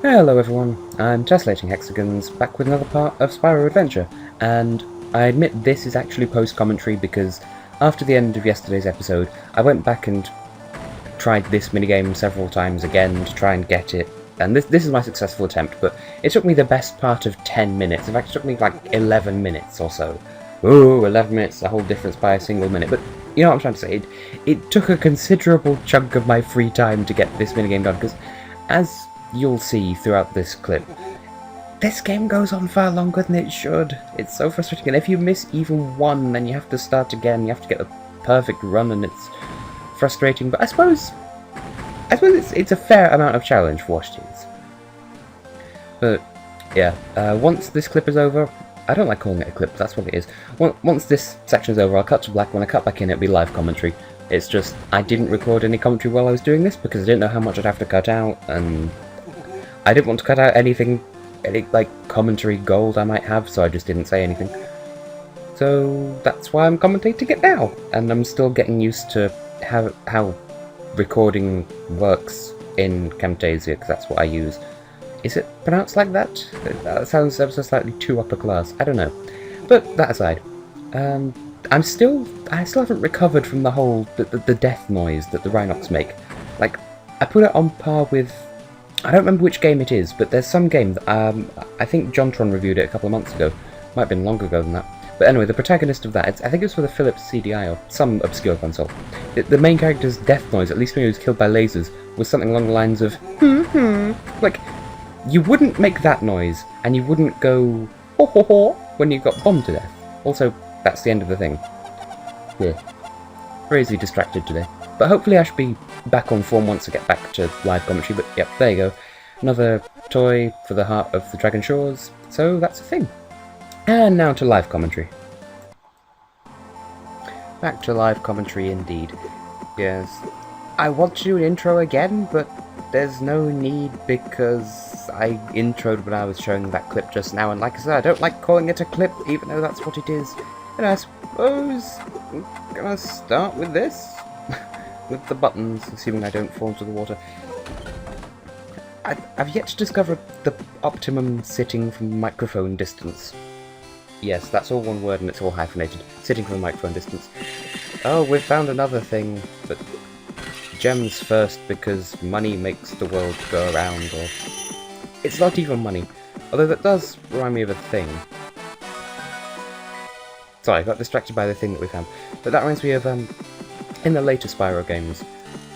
Hello everyone, I'm Tessellating Hexagons, back with another part of Spyro Adventure, and I admit this is actually post-commentary because after the end of yesterday's episode, I went back and tried this minigame several times again to try and get it, and this is my successful attempt, but it took me the best part of 10 minutes, in fact it took me like 11 minutes or so. Ooh, 11 minutes, a whole difference by a single minute, but you know what I'm trying to say, it took a considerable chunk of my free time to get this minigame done, because as you'll see throughout this clip, this game goes on far longer than it should. It's so frustrating, and if you miss even one, then you have to start again, you have to get the perfect run, and it's frustrating, but I suppose it's a fair amount of challenge for what it is. But yeah, once this clip is over, I don't like calling it a clip, but that's what it is. Once this section is over, I'll cut to black. When I cut back in, it'll be live commentary. It's just, I didn't record any commentary while I was doing this because I didn't know how much I'd have to cut out, and I didn't want to cut out any like commentary gold I might have, so I just didn't say anything. So that's why I'm commentating it now, and I'm still getting used to how recording works in Camtasia, because that's what I use. Is it pronounced like that? That sounds ever so slightly too upper class. I don't know. But that aside, I still haven't recovered from the whole the death noise that the Rhinox make. Like, I put it on par with, I don't remember which game it is, but there's some game that I think JonTron reviewed it a couple of months ago. Might have been longer ago than that. But anyway, the protagonist of that, I think it was for the Philips CDI or some obscure console. The main character's death noise, at least when he was killed by lasers, was something along the lines of like, you wouldn't make that noise, and you wouldn't go ho ho ho when you got bombed to death. Also, that's the end of the thing. Yeah. Crazy distracted today. But hopefully I should be back on form once I get back to live commentary, but yep, there you go. Another toy for the heart of the Dragon Shores, so that's a thing. And now to live commentary. Back to live commentary indeed. Yes. I want to do an intro again, but there's no need because I introed when I was showing that clip just now, and like I said, I don't like calling it a clip, even though that's what it is. And I suppose I'm gonna start with this, with the buttons, assuming I don't fall into the water. I've yet to discover the optimum sitting from microphone distance. Yes, that's all one word and it's all hyphenated. Sitting from a microphone distance. Oh, we've found another thing, but gems first because money makes the world go around, or it's not even money. Although that does remind me of a thing. Sorry, I got distracted by the thing that we found. But that reminds me of, in the later Spyro games,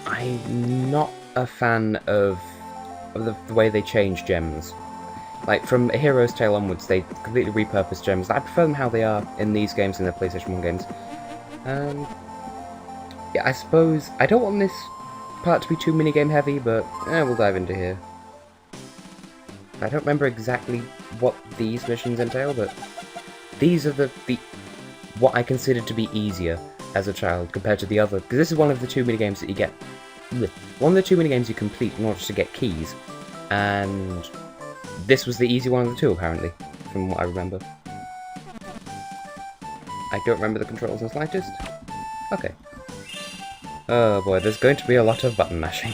I'm not a fan of the way they change gems. Like, from A Hero's Tale onwards, they completely repurpose gems. I prefer them how they are in these games, in the PlayStation 1 games. Yeah, I suppose, I don't want this part to be too minigame heavy, but we'll dive into here. I don't remember exactly what these missions entail, but these are the what I considered to be easier as a child compared to the other, because this is one of the two minigames that you get, one of the two minigames you complete in order to get keys, and this was the easy one of the two, apparently, from what I remember. I don't remember the controls in the slightest. Okay. Oh boy, there's going to be a lot of button mashing.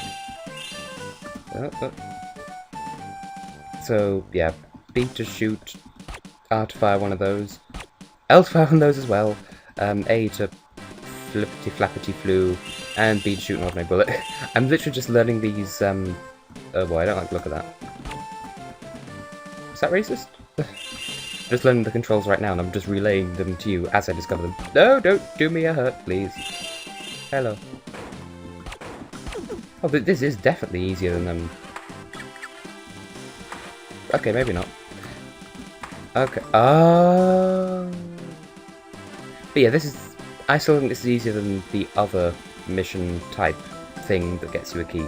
So, yeah, B to shoot, R to fire one of those, L to fire one of those as well, A to flippity flappity flu, and B to shoot an ordinary bullet. I'm literally just learning these, oh boy, I don't like the look of that. Is that racist? Just learning the controls right now, and I'm just relaying them to you as I discover them. No, don't do me a hurt, please. Hello. Oh, but this is definitely easier than them. Okay, maybe not. Okay. But yeah, this is. I still think this is easier than the other mission type thing that gets you a key.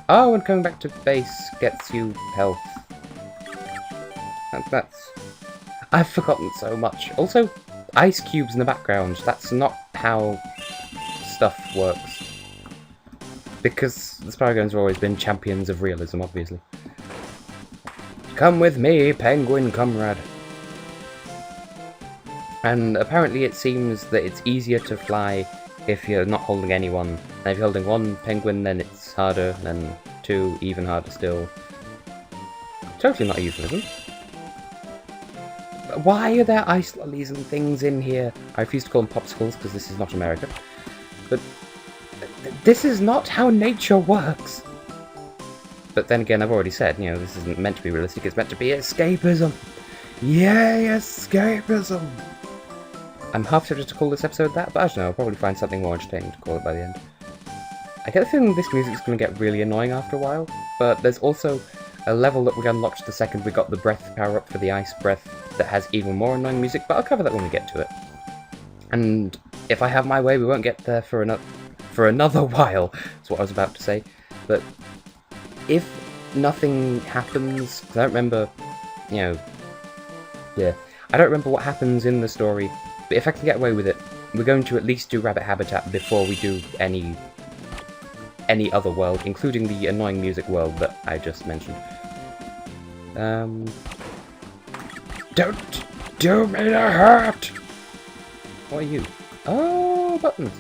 Oh, and coming back to base gets you health. That's... I've forgotten so much. Also, ice cubes in the background. That's not how stuff works. Because the Spyro games have always been champions of realism, obviously. Come with me, penguin comrade. And apparently it seems that it's easier to fly if you're not holding anyone. And if you're holding one penguin, then it's harder, and 2, even harder still. Totally not a euphemism. Why are there ice lollies and things in here? I refuse to call them popsicles because this is not America. But this is not how nature works. But then again, I've already said, you know, this isn't meant to be realistic, it's meant to be escapism. Yay, escapism! I'm half tempted to call this episode that, but I don't know, I'll probably find something more entertaining to call it by the end. I get the feeling this music's going to get really annoying after a while, but there's also a level that we unlocked the second we got the breath power-up for the ice breath that has even more annoying music, but I'll cover that when we get to it. And if I have my way, we won't get there for another while, is what I was about to say. But if nothing happens, 'cause I don't remember, you know, yeah, I don't remember what happens in the story, but if I can get away with it, we're going to at least do Rabbit Habitat before we do any other world, including the annoying music world that I just mentioned. Don't do me to hurt! What are you? Oh, buttons!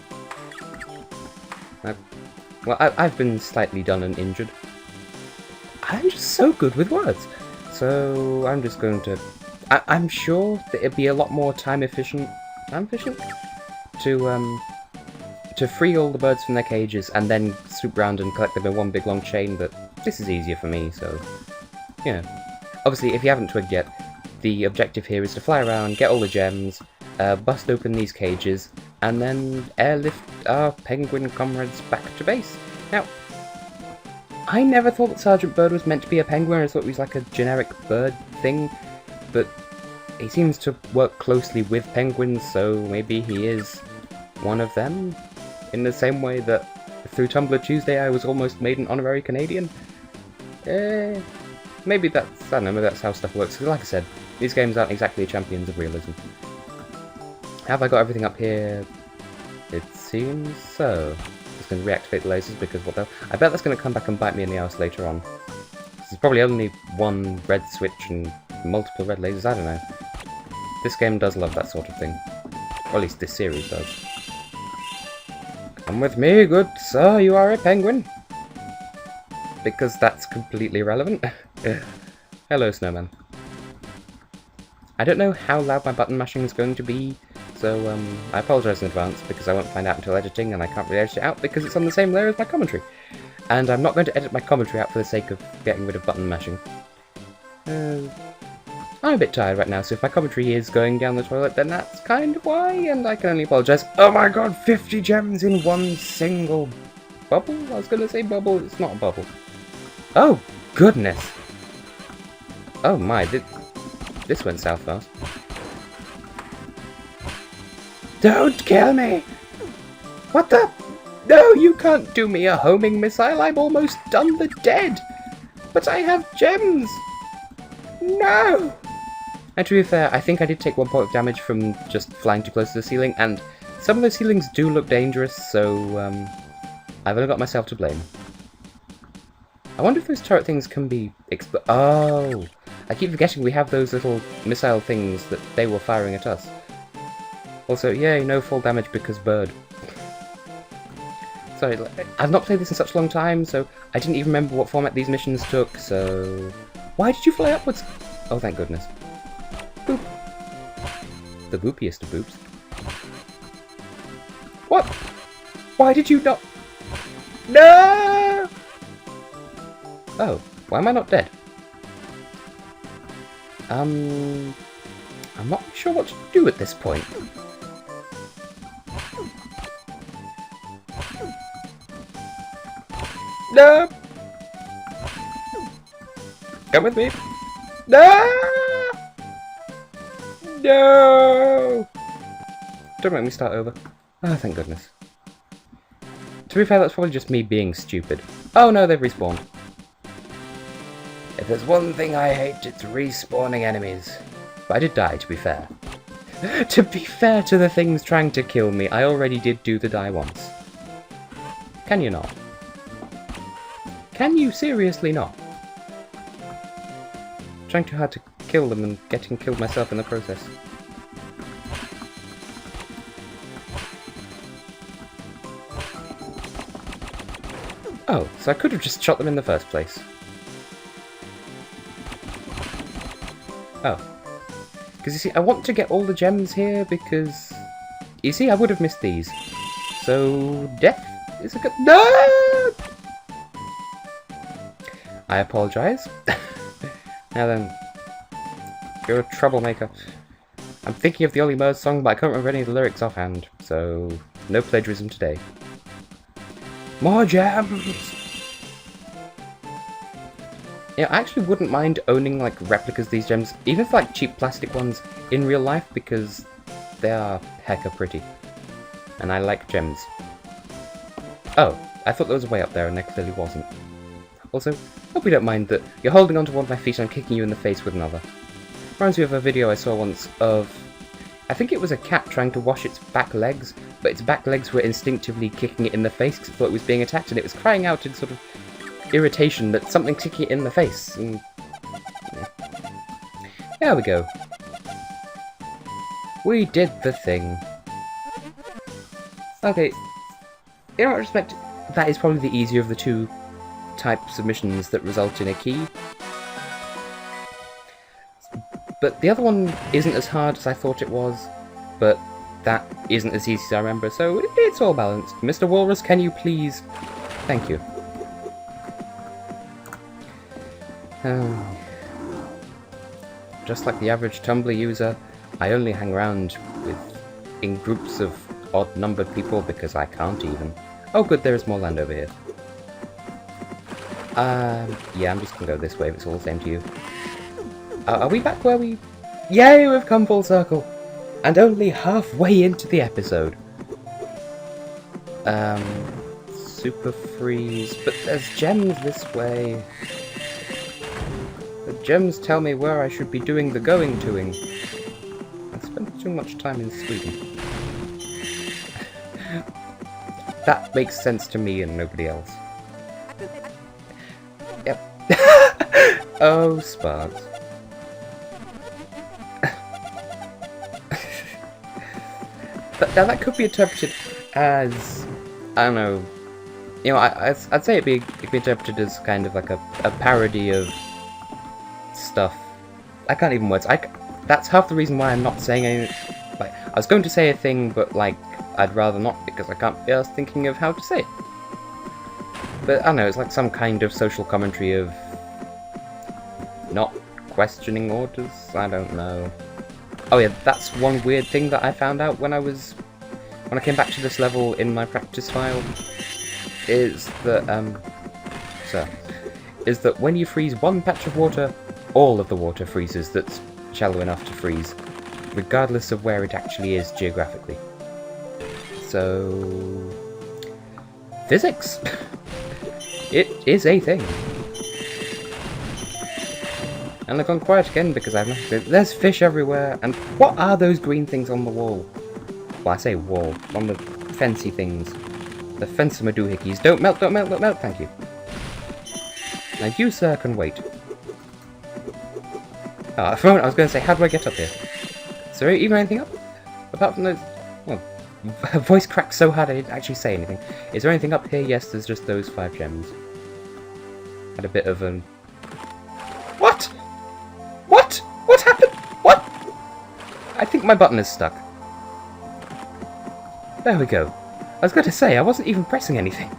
Well, I've been slightly done and injured. I'm just so good with words. So I'm just going to... I'm sure that it'd be a lot more time efficient to free all the birds from their cages and then swoop round and collect them in one big long chain, but this is easier for me, so... yeah. Obviously, if you haven't twigged yet, the objective here is to fly around, get all the gems, bust open these cages, and then airlift our penguin comrades back to base. Now, I never thought that Sergeant Byrd was meant to be a penguin, I thought he was like a generic bird thing, but he seems to work closely with penguins, so maybe he is one of them? In the same way that through Tumblr Tuesday I was almost made an honorary Canadian? Maybe that's, I don't know, maybe that's how stuff works. Like I said, these games aren't exactly champions of realism. Have I got everything up here? It seems so. Just going to reactivate the lasers because what the... I bet that's going to come back and bite me in the arse later on. There's probably only one red switch and multiple red lasers, I don't know. This game does love that sort of thing. Or at least this series does. Come with me, good sir, you are a penguin. Because that's completely irrelevant. Hello, snowman. I don't know how loud my button mashing is going to be, so I apologise in advance because I won't find out until editing and I can't really edit it out because it's on the same layer as my commentary. And I'm not going to edit my commentary out for the sake of getting rid of button mashing. I'm a bit tired right now, so if my commentary is going down the toilet, then that's kind of why, and I can only apologise. Oh my god, 50 gems in one single bubble? I was going to say bubble, it's not a bubble. Oh, goodness! Oh my, this went south fast. Don't kill me! What the? No, you can't do me a homing missile, I'm almost done the dead! But I have gems! No! And to be fair, I think I did take 1 point of damage from just flying too close to the ceiling, and some of those ceilings do look dangerous, so I've only got myself to blame. I wonder if those turret things can be oh! I keep forgetting we have those little missile things that they were firing at us. Also, yay, no fall damage because Byrd. Sorry, I've not played this in such a long time, so I didn't even remember what format these missions took, so... Why did you fly upwards? Oh, thank goodness. Boop. The boopiest of boops. What? Why did you not... No! Oh, why am I not dead? I'm not sure what to do at this point. No! Come with me. No! No! Don't make me start over. Oh, thank goodness. To be fair, that's probably just me being stupid. Oh no, they've respawned. If there's one thing I hate, it's respawning enemies. But I did die, to be fair. To be fair to the things trying to kill me, I already did do the die once. Can you not? Can you seriously not? Trying too hard to kill them and getting killed myself in the process. Oh, so I could have just shot them in the first place. Oh. Because you see, I want to get all the gems here because... You see, I would have missed these. So, death is a good... No! I apologise. Now then, you're a troublemaker. I'm thinking of the Ollie Murs song, but I can't remember any of the lyrics offhand, so no plagiarism today. More gems! Yeah, I actually wouldn't mind owning like replicas of these gems, even if like cheap plastic ones, in real life, because they are hecka pretty. And I like gems. Oh, I thought there was a way up there and there clearly wasn't. Also, hope you don't mind that you're holding onto one of my feet and I'm kicking you in the face with another. Reminds me of a video I saw once of... I think it was a cat trying to wash its back legs, but its back legs were instinctively kicking it in the face because it thought it was being attacked, and it was crying out in sort of irritation that something kicking it in the face. And... yeah. There we go. We did the thing. Okay, in retrospect, that is probably the easier of the two types of missions that result in a key. But the other one isn't as hard as I thought it was, but that isn't as easy as I remember, so it's all balanced. Mr. Walrus, can you please... Thank you. Just like the average Tumblr user, I only hang around in groups of odd-numbered people because I can't even. Oh good, there is more land over here. Yeah, I'm just gonna go this way if it's all the same to you. Are we back where we... Yay, we've come full circle! And only halfway into the episode. Super freeze, but there's gems this way. The gems tell me where I should be doing the going-toing. I spent too much time in Sweden. That makes sense to me and nobody else. Yep. Oh, sparks. Now that could be interpreted as, I don't know, you know, I'd say it could be interpreted as kind of like a parody of stuff. I can't even words. That's half the reason why I'm not saying anything. Like, I was going to say a thing, but like, I'd rather not because I can't be asked thinking of how to say it. But I don't know, it's like some kind of social commentary of not questioning orders. I don't know. Oh yeah, that's one weird thing that I found out when I came back to this level in my practice file, is that, is that when you freeze one patch of water, all of the water freezes that's shallow enough to freeze, regardless of where it actually is geographically. So... physics! It is a thing. And I've gone quiet again because I've noticed there's fish everywhere, and what are those green things on the wall? Well, I say wall, on the fancy things. The fencer doohickeys. Don't melt, don't melt, don't melt, thank you. Now you, sir, can wait. Ah, for a moment I was going to say, how do I get up here? Is there even anything up? Apart from those... well, voice cracked so hard I didn't actually say anything. Is there anything up here? Yes, there's just those 5 gems. Had a bit of an... What? What? What happened? What? I think my button is stuck. There we go. I was going to say, I wasn't even pressing anything.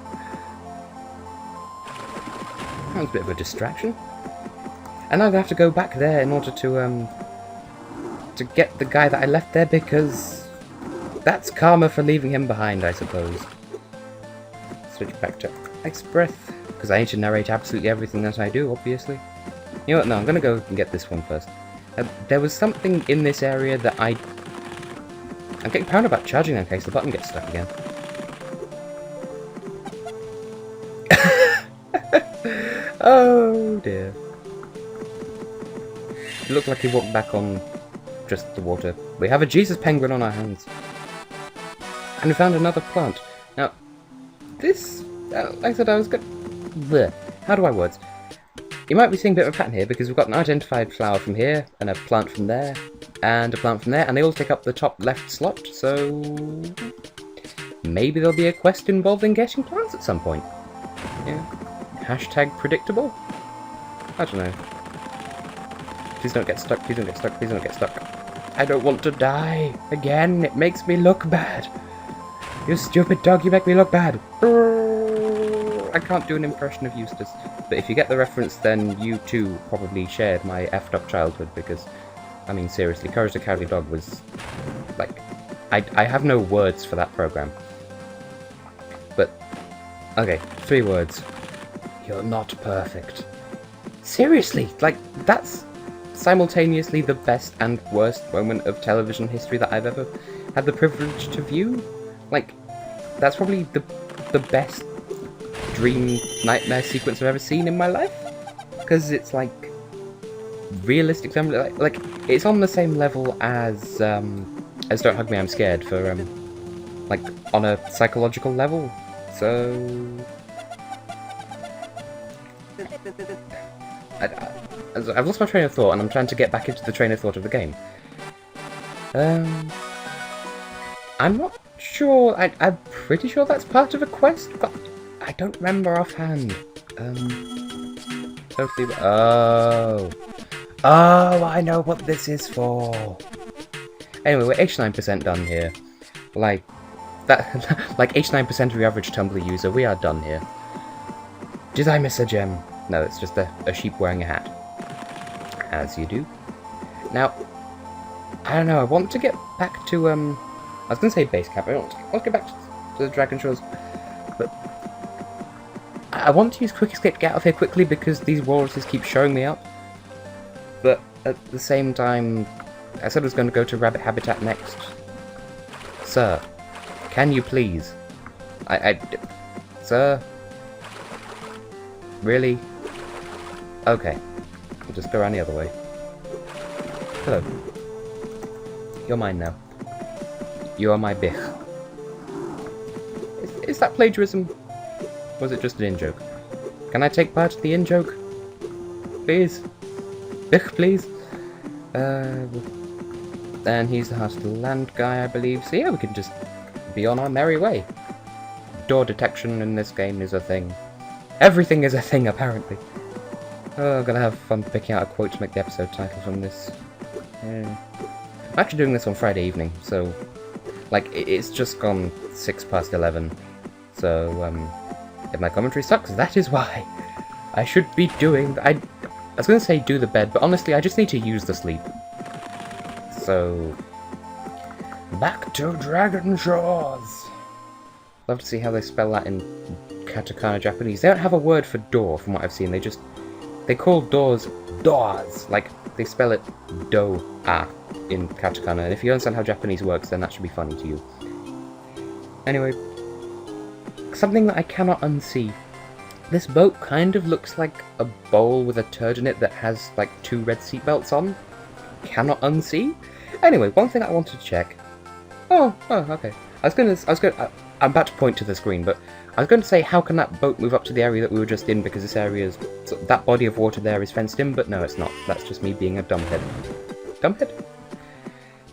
That was a bit of a distraction. And I'm going to have to go back there in order to get the guy that I left there, because that's karma for leaving him behind, I suppose. Switch back to Ice Breath, because I need to narrate absolutely everything that I do, obviously. You know what, no, I'm going to go and get this one first. There was something in this area that I'm getting paranoid about charging in case the button gets stuck again. Oh dear. It looked like he walked back on just the water. We have a Jesus penguin on our hands. And we found another plant. Now, this, like I said, I was good. Blech. How do I words? You might be seeing a bit of a pattern here because we've got an identified flower from here, and a plant from there, and a plant from there, and they all take up the top left slot, so maybe there'll be a quest involving getting plants at some point. Yeah. Hashtag predictable? I don't know. Please don't get stuck, please don't get stuck, please don't get stuck. I don't want to die again, it makes me look bad. You stupid dog, you make me look bad. I can't do an impression of Eustace, but if you get the reference, then you too probably shared my effed up childhood, because, I mean, seriously, Courage the Cowardly Dog was, like, I have no words for that program. But, okay, 3 words. You're not perfect. Seriously, like, that's simultaneously the best and worst moment of television history that I've ever had the privilege to view. Like, that's probably the best dream nightmare sequence I've ever seen in my life. Because it's, like, realistic, like, it's on the same level as Don't Hug Me, I'm Scared, for, like, on a psychological level. So... I've lost my train of thought, and I'm trying to get back into the train of thought of the game. I'm not sure. I'm pretty sure that's part of a quest, but I don't remember offhand. Totally. Oh, I know what this is for. Anyway, we're 89% done here. Like that, like 89% of the average Tumblr user. We are done here. Did I miss a gem? No, it's just a sheep wearing a hat. As you do. Now, I don't know, I want to get back to, I was going to say base camp, I want to get back to the Dragon Shores, but I want to use Quick Escape to get out of here quickly because these walruses keep showing me up, but at the same time, I said I was going to go to Rabbit Habitat next. Sir, can you please? Sir? Really? Okay. I'll just go around the other way. Hello. You're mine now. You are my bich. Is that plagiarism? Or was it just an in-joke? Can I take part in the in-joke? Please? Bich, please? And he's the Heart of the Land guy, I believe. So yeah, we can just be on our merry way. Door detection in this game is a thing. Everything is a thing, apparently. Oh, I'm gonna have fun picking out a quote to make the episode title from this. Yeah. I'm actually doing this on Friday evening, so... Like, it's just gone 11:06. So, if my commentary sucks, that is why. I should be doing... I was gonna say do the bed, but honestly, I just need to use the sleep. So... Back to Dragon Shores! Love to see how they spell that in katakana Japanese. They don't have a word for door, from what I've seen. They call doors doors. Like, they spell it do-a in katakana. And if you understand how Japanese works, then that should be funny to you. Anyway, something that I cannot unsee. This boat kind of looks like a bowl with a turd in it that has, like, 2 red seatbelts on. Cannot unsee. Anyway, one thing I wanted to check. Oh, okay. I'm about to point to the screen, but I was going to say, how can that boat move up to the area that we were just in, because this area's... that body of water there is fenced in, but no, it's not. That's just me being a dumbhead. Dumbhead?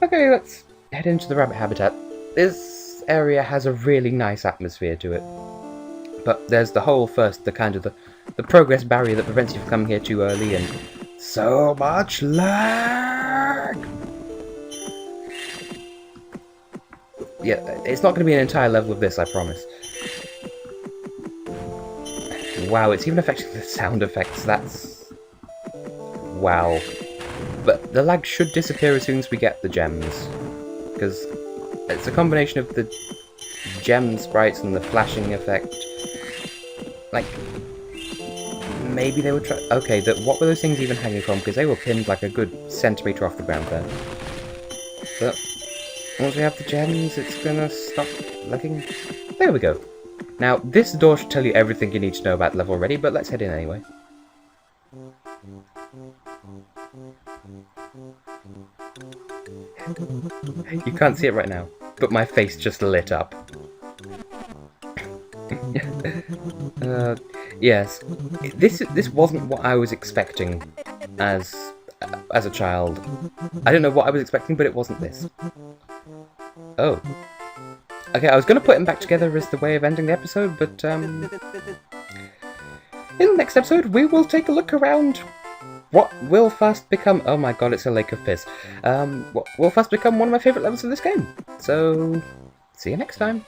Okay, let's head into the rabbit habitat. This area has a really nice atmosphere to it. But there's the hole first, the kind of the progress barrier that prevents you from coming here too early, and so much lag! Yeah, it's not going to be an entire level of this, I promise. Wow, it's even affecting the sound effects, that's... Wow. But the lag should disappear as soon as we get the gems. Because it's a combination of the gem sprites and the flashing effect. Like, maybe they would try... Okay, what were those things even hanging from? Because they were pinned like a good centimetre off the ground there. But once we have the gems, it's gonna stop looking... There we go. Now, this door should tell you everything you need to know about the level already, but let's head in anyway. You can't see it right now, but my face just lit up. Yes, this wasn't what I was expecting as a child. I don't know what I was expecting, but it wasn't this. Oh. Okay, I was going to put him back together as the way of ending the episode, but in the next episode, we will take a look around what will fast become... Oh my god, it's a lake of piss. What will fast become one of my favourite levels of this game. So, see you next time.